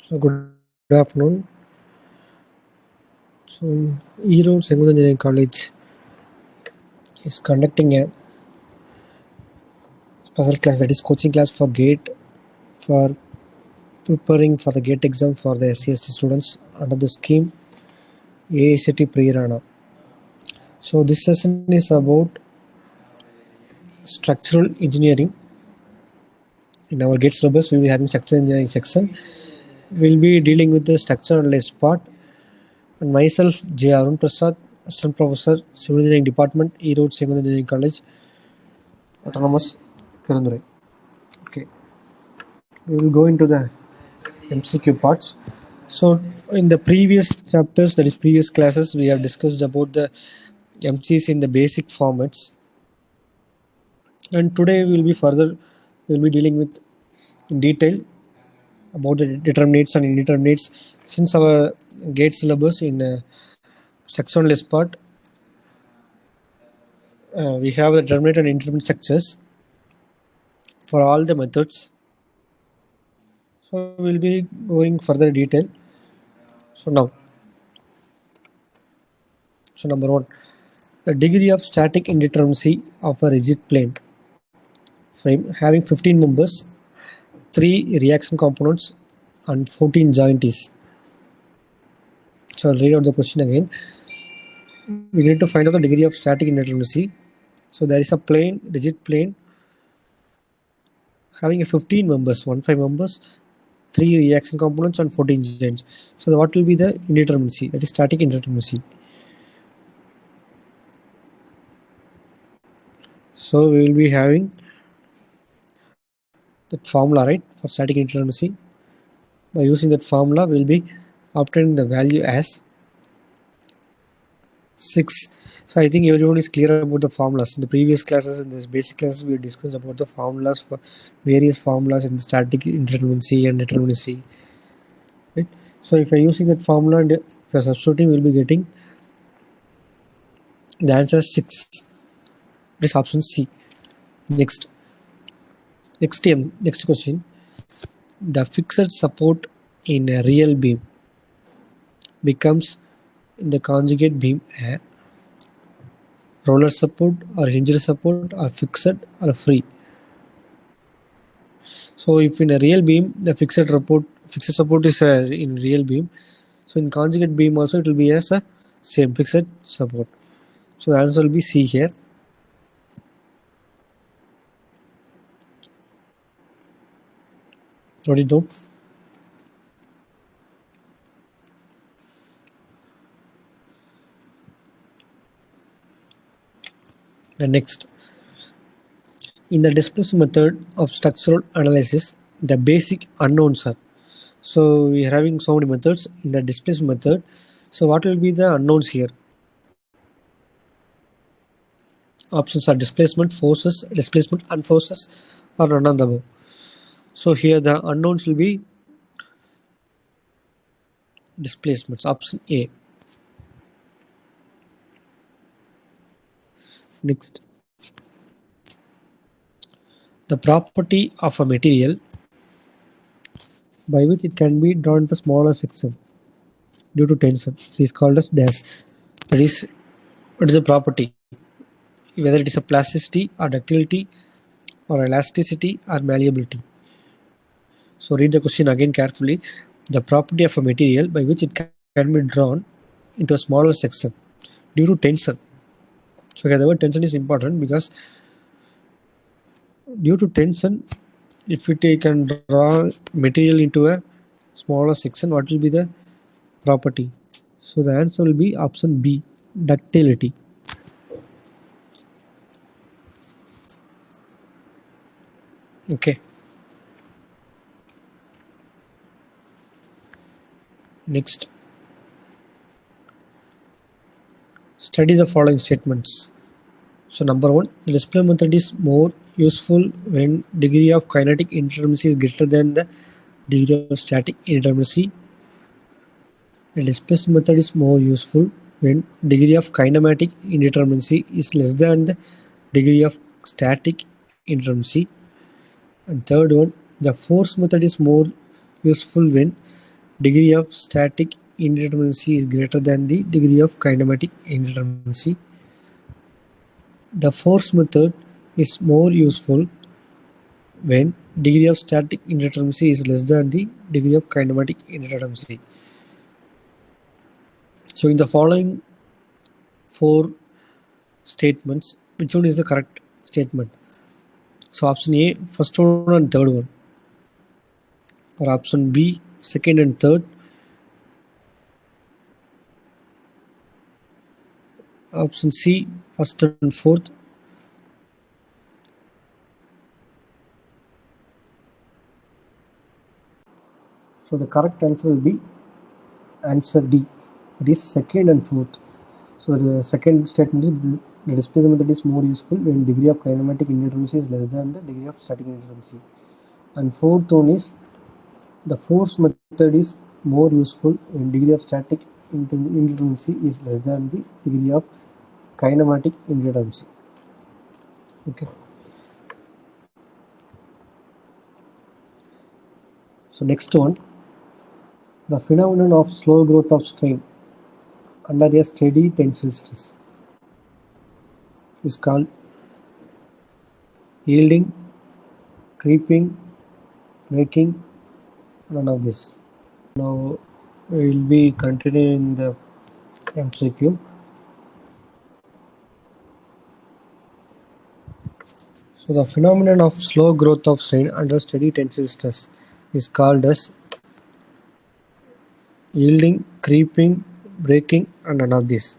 So good afternoon. So Erode Sengunthar Engineering College is conducting a special class, that is coaching class for GATE, for preparing for the GATE exam for the SC/ST students under the scheme Aicte Prerana. So this session is about structural engineering. In our GATE syllabus, we will be having structural engineering section. We will be dealing with the structural analysis part. And myself, J. Arun Prasad, Assistant Professor, Civil Engineering Department, Erode Sengunthar Engineering College, Autonomus, Perundurai. Okay, we will go into the MCQ parts. So in the previous chapters, that is previous classes, we have discussed about the MCs in the basic formats. And today we will be dealing with in detail about the determinates and indeterminates. Since our GATE syllabus in section list part, we have the determinate and indeterminate structures for all the methods. So we'll be going further detail. So number one, the degree of static indeterminacy of a rigid plane frame having 15 members, 3 reaction components, and 14 jointees. So I'll read out the question again. We need to find out the degree of static indeterminacy. So there is a plane, rigid plane, having a 15 members, 15 members, 3 reaction components, and 14 joints. So what will be the indeterminacy? That is static indeterminacy. So we will be having that formula, right, for static indeterminacy. By using that formula, we will be obtaining the value as 6. So I think everyone is clear about the formulas. In the previous classes, in this basic classes, we discussed about the formulas for various formulas in the static indeterminacy and determinacy. Right? So if you're using that formula and if you're substituting, we'll be getting the answer 6. This is option C. Next question. The fixed support in a real beam becomes in the conjugate beam a roller support or hinge support or fixed or free. So if in a real beam the fixed support is in real beam, so in conjugate beam also it will be as a same fixed support. So the answer will be C here. Wrote it down. The next, in the displacement method of structural analysis, the basic unknowns are. So we are having so many methods in the displacement method. So what will be the unknowns here? Options are displacement, forces, displacement, and forces, or none of the above. So here the unknowns will be displacements. Option A. Next, the property of a material by which it can be drawn to smaller section due to tension is called as dash. That is, what is the property? Whether it is a plasticity or ductility or elasticity or malleability. So read the question again carefully. The property of a material by which it can be drawn into a smaller section due to tension. So here the word tension is important because due to tension, if it can draw material into a smaller section, what will be the property? So the answer will be option B, ductility. Okay. Next, study the following statements. So number 1, the display method is more useful when degree of kinetic indeterminacy is greater than the degree of static indeterminacy. The displacement method is more useful when degree of kinematic indeterminacy is less than the degree of static indeterminacy. And third one, the force method is more useful when degree of static indeterminacy is greater than the degree of kinematic indeterminacy. The force method is more useful when degree of static indeterminacy is less than the degree of kinematic indeterminacy. So in the following 4 statements, which one is the correct statement? So option A, first one and third one, or option B, second and third, option C, first and fourth, so the correct answer will be answer D, it is second and fourth. So the second statement is the displacement method is more useful when degree of kinematic indeterminacy is less than the degree of static indeterminacy. And fourth one is the force method is more useful when degree of static indeterminacy is less than the degree of kinematic indeterminacy. Okay. So next one, the phenomenon of slow growth of strain under a steady tensile stress is called yielding, creeping, breaking, none of this. Now we will be continuing the MCQ. So the phenomenon of slow growth of strain under steady tensile stress is called as yielding, creeping, breaking, and none of this.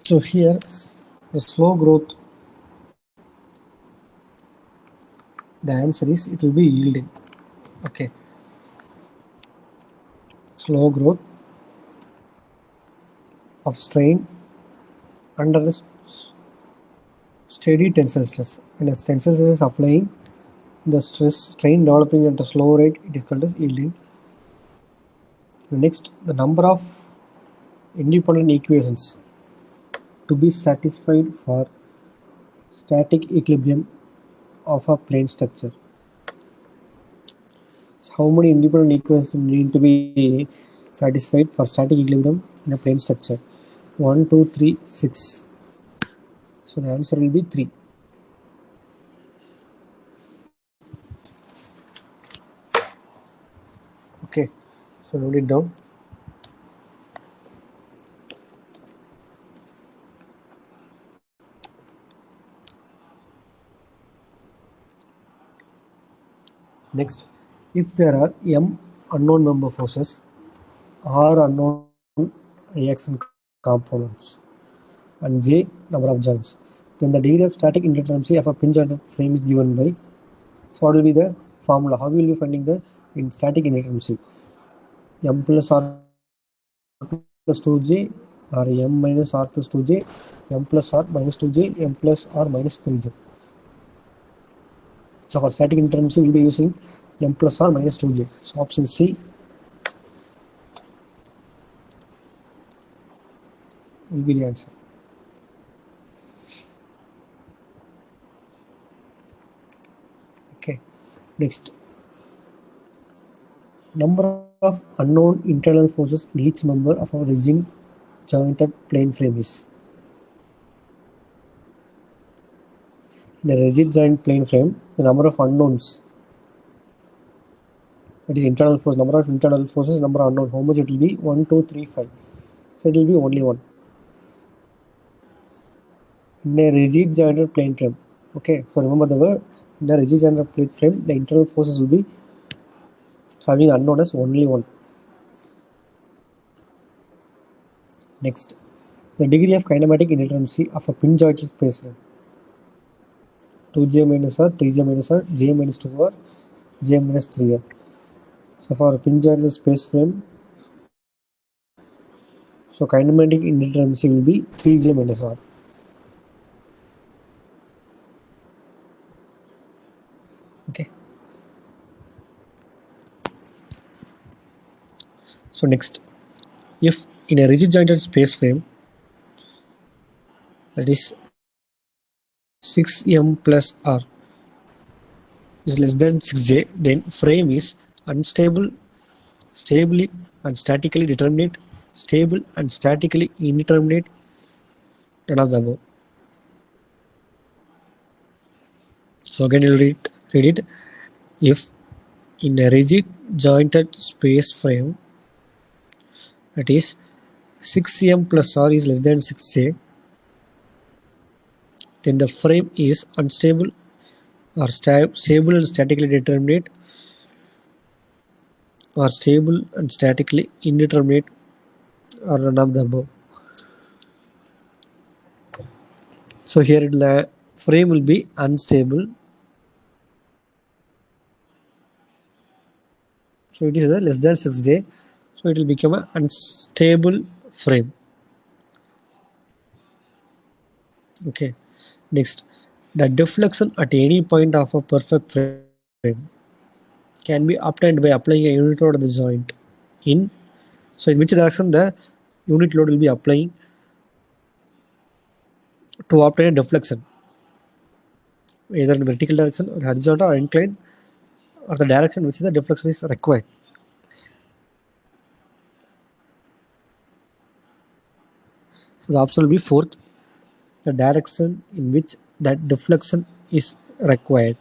So here the slow growth, the answer is it will be yielding. Okay. Slow growth of strain under a steady tensile stress, and as tensile stress is applying, the strain developing at a slow rate, it is called as yielding. Next, the number of independent equations to be satisfied for static equilibrium of a plane structure. So how many independent equations need to be satisfied for static equilibrium in a plane structure? 1, 2, 3, 6. So the answer will be 3. Okay, so note it down. Next, if there are m unknown member forces or unknown reaction components and j number of joints, then the degree of static indeterminacy of a pin jointed frame is given by, so what will be the formula? How will you finding the static indeterminacy? M plus r plus 2j or m minus r plus 2j, m plus r minus 2j, m plus r minus 3j. So for static indeterminacy, we will be using m plus r minus 2j. So option C will be the answer. Okay. Next, number of unknown internal forces in each member of a rigid jointed plane frame is. In a rigid joint plane frame, the number of unknowns, that is internal force, number of internal forces, number of unknown, how much it will be? 1, 2, 3, 5. So it will be only 1. In a rigid jointed plane frame. Okay, so remember the word, in a rigid jointed plane frame, the internal forces will be having unknown as only 1. Next, the degree of kinematic indeterminacy of a pin jointed space frame. 2j minus r, 3j minus r, j minus 2r, j minus 3r. So for pin jointed space frame, so kinematic indeterminacy will be 3j minus r. Okay. So next, if in a rigid jointed space frame, that is 6m plus r, is less than 6j, then frame is unstable, stably and statically determinate, stable and statically indeterminate, none of the above. So again you'll read it. If in a rigid jointed space frame, that is 6m plus r is less than 6j, then the frame is unstable or stable and statically determinate, or stable and statically indeterminate, or none of the above. So here the frame will be unstable. So it is less than 6j. So it will become an unstable frame. Okay. Next, the deflection at any point of a perfect frame can be obtained by applying a unit load on the joint. So in which direction the unit load will be applying to obtain a deflection, either in vertical direction or horizontal or inclined, or the direction which the deflection is required. So the option will be fourth, the direction in which that deflection is required.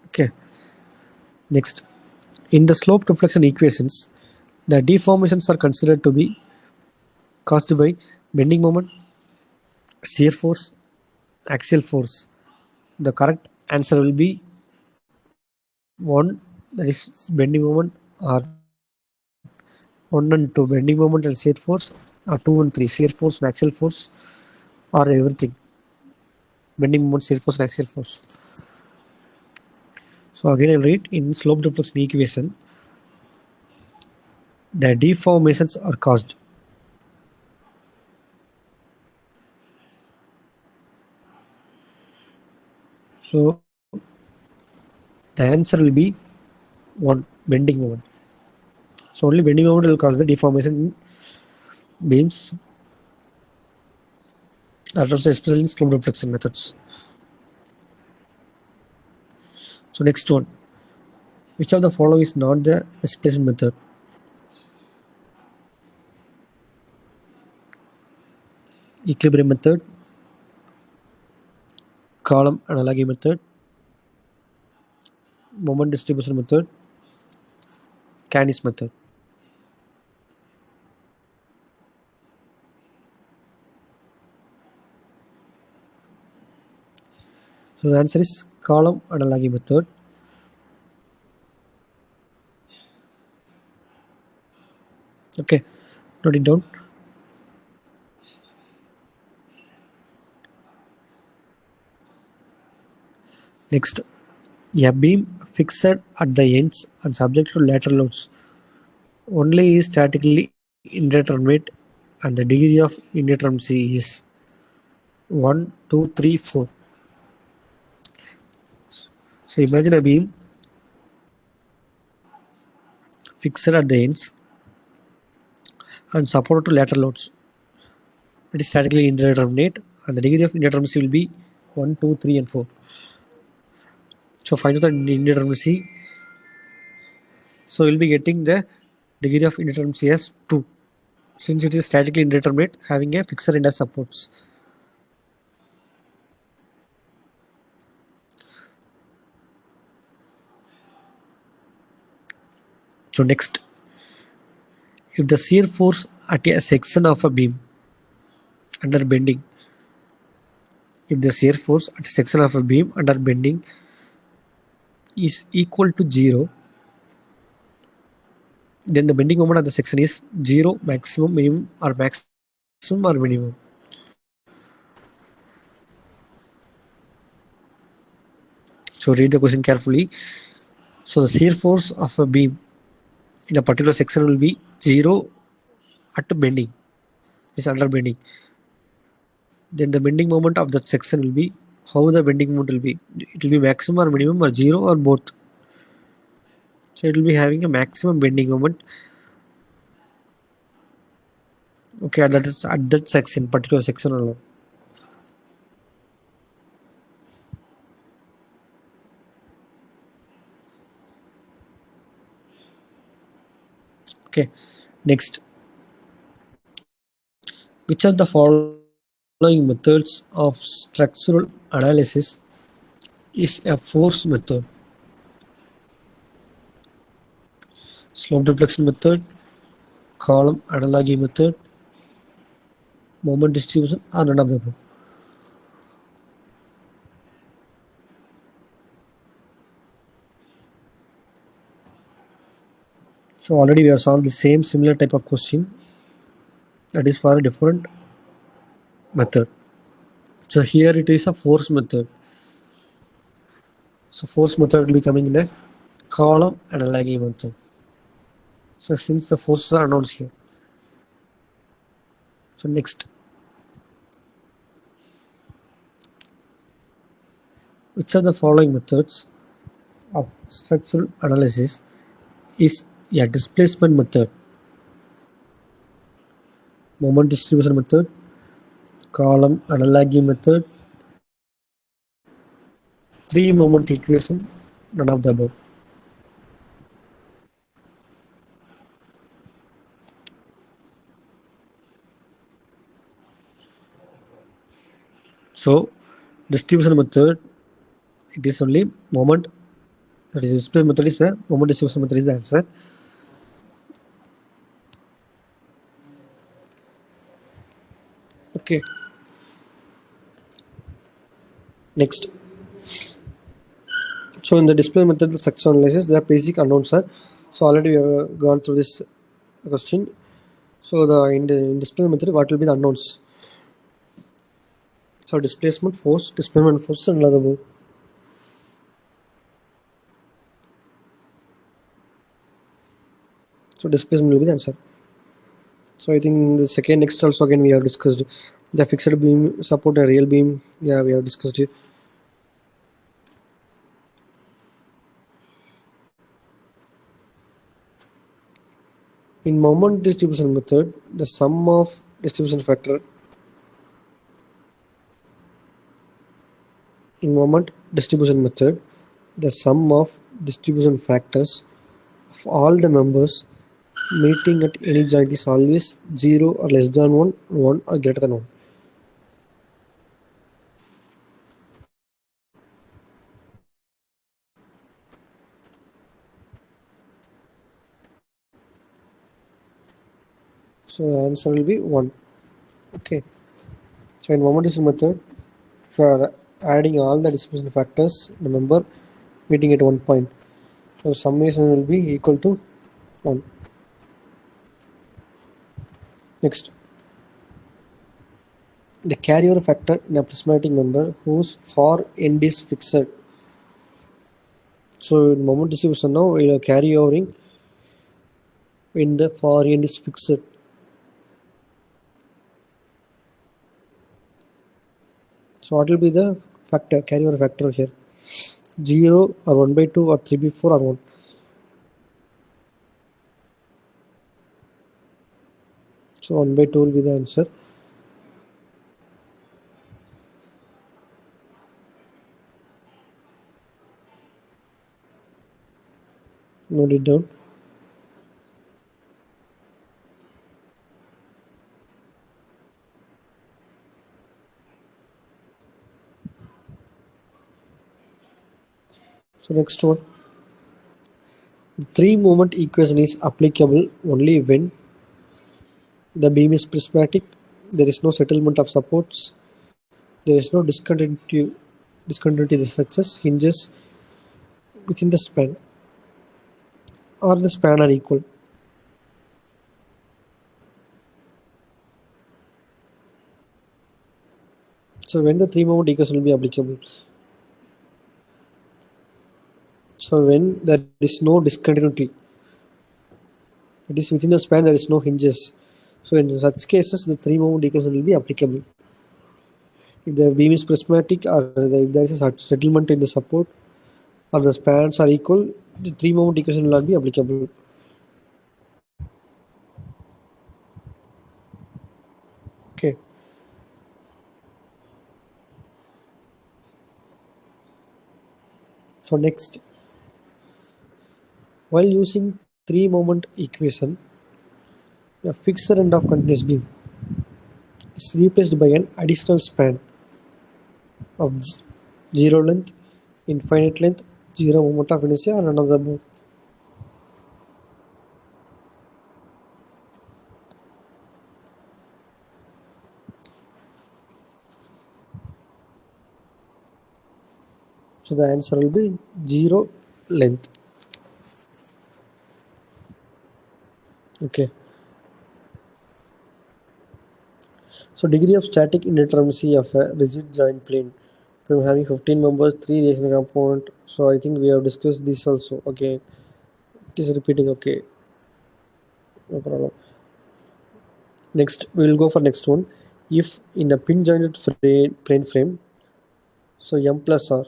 Okay. Next, in the slope deflection equations, the deformations are considered to be caused by bending moment, shear force, axial force. The correct answer will be 1, that is bending moment, or 1 and 2, bending moment and shear force, or 2 and 3, shear force and axial force, or everything. Bending moment, shear force and axial force. So again I'll read, in slope deflection equation, the deformations are caused. So the answer will be 1, bending moment. So only bending moment will cause the deformation in beams. That also especially in slope deflection methods. So next one, which of the following is not the displacement method? Equilibrium method, column analogy method, moment distribution method, Canis method. So the answer is column analogy method. Okay, note it down. Next, a beam fixed at the ends and subject to lateral loads only is statically indeterminate, and the degree of indeterminacy is 1, 2, 3, 4. So imagine a beam fixed at the ends and supported to lateral loads. It is statically indeterminate, and the degree of indeterminacy will be 1, 2, 3, and 4. So find out the indeterminacy. So we'll be getting the degree of indeterminacy as 2, since it is statically indeterminate, having a fixed end as supports. So next, if the shear force at a section of a beam under bending, if the shear force at a section of a beam under bending is equal to 0, then the bending moment of the section is 0, maximum, minimum, or maximum or minimum. So read the question carefully. So the shear force of a beam in a particular section will be 0 at bending, is under bending. Then the bending moment of that section will be, how the bending moment will be. It will be maximum or minimum or 0 or both. So it will be having a maximum bending moment Okay, that is at that section, particular section alone. Okay, next. Which of the following methods of structural analysis is a force method? Slope deflection method, column analogy method, moment distribution, or none of the above. So already we have solved the same similar type of question, that is for a different method. So here it is a force method. So force method will be coming in a column analogy method. So since the forces are announced here. So next. Which of the following methods of structural analysis is a displacement method? Moment distribution method, column analogy method, three moment equation, none of the above. So distribution method, it is only moment, that is displacement method is the moment distribution method is the answer. Okay. Next. So in the display method, the structural analysis, the basic unknowns are. So already we have gone through this question. So in the display method, what will be the unknowns? So displacement force, and other above. So displacement will be the answer. So I think the second next also again we have discussed the fixed beam support a real beam. Yeah, we have discussed it. In moment distribution method, the sum of distribution factor in moment distribution method, the sum of distribution factors of all the members meeting at any joint is always 0 or less than 1, 1 or greater than 1. So the answer will be 1. Okay. So in moment distribution method, for adding all the distribution factors, remember meeting at 1 point. So summation will be equal to 1. Next, the carryover factor in a prismatic member whose far end is fixed. So in moment distribution now we are carry overing when the far end is fixed. So what will be the factor, carryover factor here? 0 or 1 by 2 or 3 by 4 or 1. So 1 by 2 will be the answer. Note it down. So next one. The 3 moment equation is applicable only when the beam is prismatic, there is no settlement of supports, there is no discontinuity such as hinges within the span, or the span are equal. So when the 3 moment equation will be applicable? So when there is no discontinuity, it is within the span, there is no hinges. So in such cases, the 3 moment equation will be applicable. If the beam is prismatic or if there is a settlement in the support or the spans are equal, the 3 moment equation will not be applicable. Okay. So next, while using three-moment equation, a fixed end of continuous beam is replaced by an additional span of zero length, infinite length, zero moment of inertia, and none of the above. So the answer will be zero length. Okay. So degree of static indeterminacy of a rigid joint plane from having 15 members, 3 reaction component. So I think we have discussed this also. Okay, it is repeating. Okay, no problem. Next, we will go for next one. If in a pin jointed plane frame, so m plus r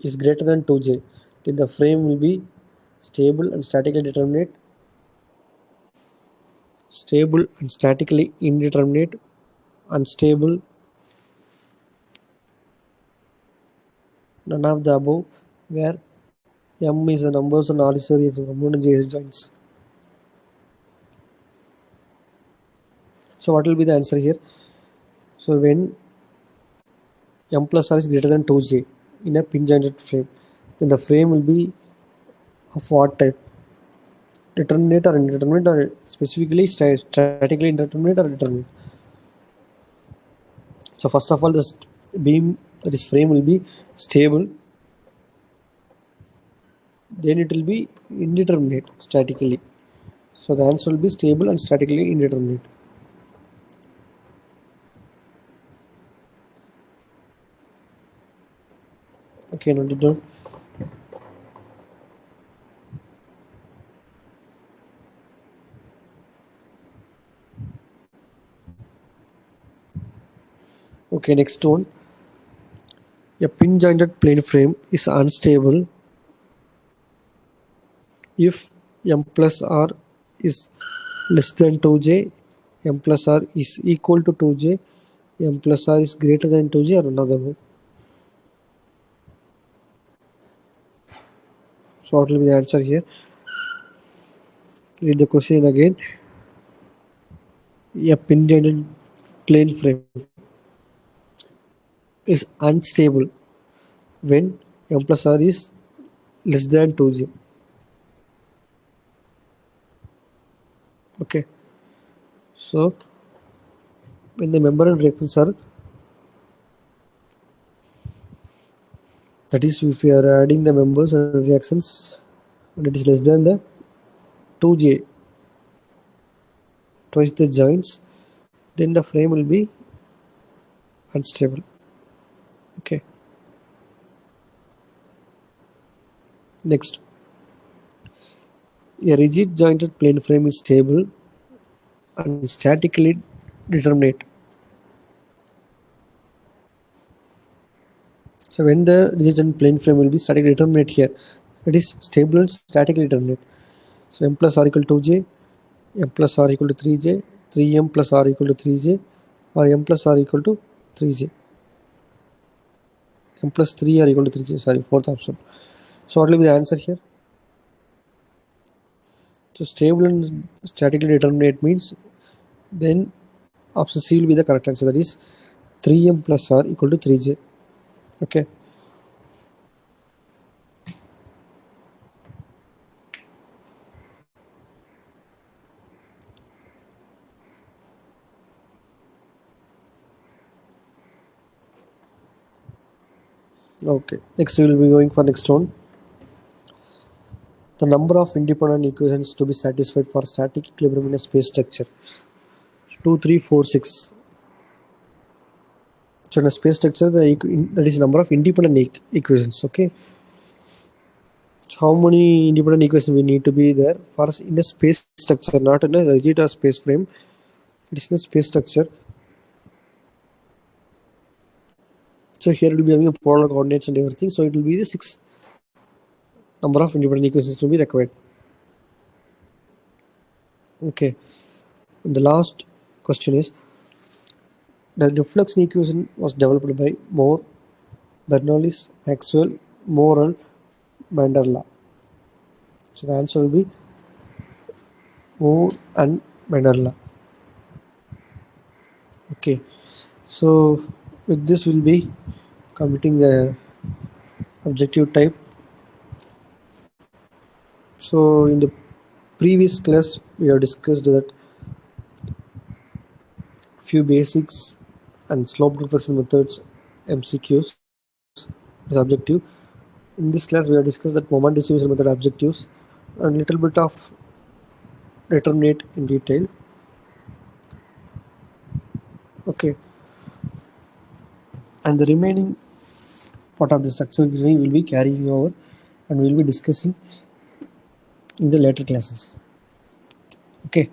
is greater than 2j, then the frame will be stable and statically determinate, stable and statically indeterminate, unstable, none of the above, where m is the numbers and r is the reaction component JS joints. So what will be the answer here? So when m plus r is greater than 2j in a pin jointed frame, then the frame will be of what type? Determinate or indeterminate, or specifically statically indeterminate or determinate? So first of all, this beam, this frame will be stable, then it will be indeterminate statically. So the answer will be stable and statically indeterminate. Okay, now done. Okay, next one. A pin jointed plane frame is unstable if m plus r is less than 2j, m plus r is equal to 2j, m plus r is greater than 2j, or another one. So what will be the answer here? Read the question again. A pin jointed plane frame is unstable when m plus r is less than 2j. Okay. So when the member and reactions are, that is, if we are adding the members and reactions and it is less than the 2j, twice the joints, then the frame will be unstable. Okay. Next, a rigid jointed plane frame is stable and statically determinate. So when the rigid jointed plane frame will be statically determinate here, that is stable and statically determinate. So m plus r equal to 2j, m plus r equal to 3j, 3m plus r equal to 3j, or m plus r equal to 3j. M plus 3 r equal to 3j, sorry, fourth option. So what will be the answer here? So stable and statically determinate means then option C will be the correct answer, that is 3m plus r equal to 3j. Okay. Okay, next we will be going for next one. The number of independent equations to be satisfied for static equilibrium in a space structure. 2, 3, 4, 6. So in a space structure, that is number of independent equations. Okay. So how many independent equations we need to be there? First, in a space structure, not in a rigid or space frame. It is in a space structure. So here it will be having a polar coordinates and everything. So it will be the 6 number of independent equations to be required. Okay. And the last question is, The deflection equation was developed by Moore, Bernoulli, Maxwell, Moore and Mandela. So the answer will be Moore and Mandela. Okay, so with this we'll be completing the objective type. So in the previous class we have discussed that few basics and slope deflection methods MCQs is objective. In this class we have discussed that moment distribution method objectives and little bit of determinate in detail. Okay, and the remaining part of the structural design will be carrying over and we will be discussing in the later classes.